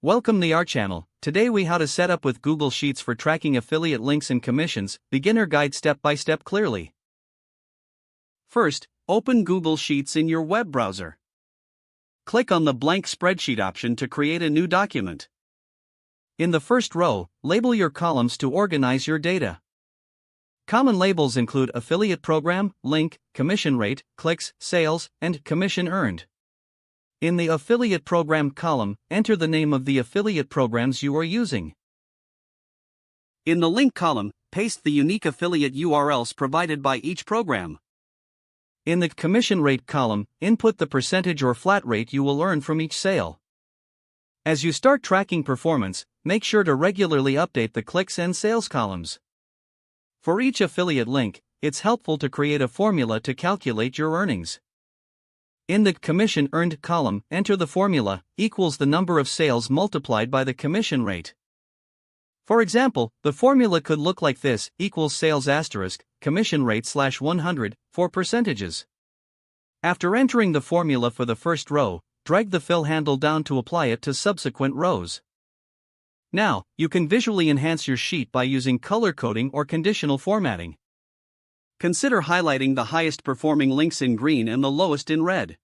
Welcome to our channel. Today we how to set up with Google Sheets for tracking affiliate links and commissions, beginner guide step by step clearly. First, open Google Sheets in your web browser. Click on the blank spreadsheet option to create a new document. In the first row, label your columns to organize your data. Common labels include affiliate program, link, commission rate, clicks, sales, and commission earned. In the affiliate program column, enter the name of the affiliate programs you are using. In the link column, paste the unique affiliate URLs provided by each program. In the commission rate column, input the percentage or flat rate you will earn from each sale. As you start tracking performance, make sure to regularly update the clicks and sales columns. For each affiliate link, it's helpful to create a formula to calculate your earnings. In the commission earned column, enter the formula equals the number of sales multiplied by the commission rate. For example, the formula could look like this: equals sales asterisk, commission rate /100, for percentages. After entering the formula for the first row, drag the fill handle down to apply it to subsequent rows. Now, you can visually enhance your sheet by using color coding or conditional formatting. Consider highlighting the highest performing links in green and the lowest in red.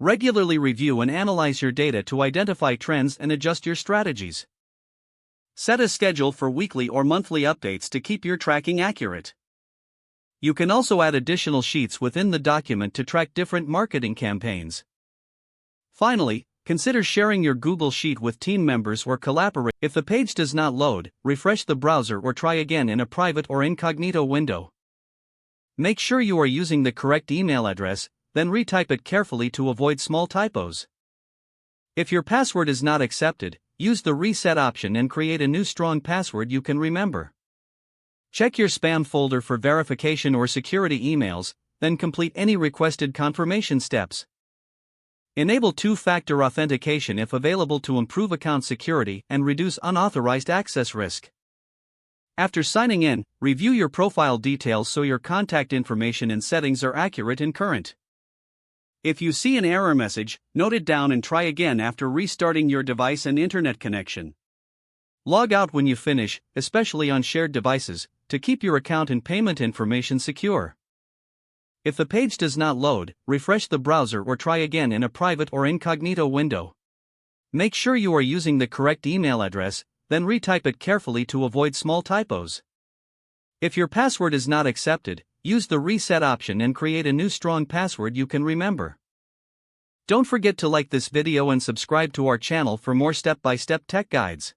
Regularly review and analyze your data to identify trends and adjust your strategies. Set a schedule for weekly or monthly updates to keep your tracking accurate. You can also add additional sheets within the document to track different marketing campaigns. Finally, consider sharing your Google Sheet with team members or collaborate. If the page does not load, refresh the browser or try again in a private or incognito window. Make sure you are using the correct email address, then retype it carefully to avoid small typos. If your password is not accepted, use the reset option and create a new strong password you can remember. Check your spam folder for verification or security emails, then complete any requested confirmation steps. Enable two-factor authentication if available to improve account security and reduce unauthorized access risk. After signing in, review your profile details so your contact information and settings are accurate and current. If you see an error message, note it down and try again after restarting your device and internet connection. Log out when you finish, especially on shared devices, to keep your account and payment information secure. If the page does not load, refresh the browser or try again in a private or incognito window. Make sure you are using the correct email address, then retype it carefully to avoid small typos. If your password is not accepted, use the reset option and create a new strong password you can remember. Don't forget to like this video and subscribe to our channel for more step-by-step tech guides.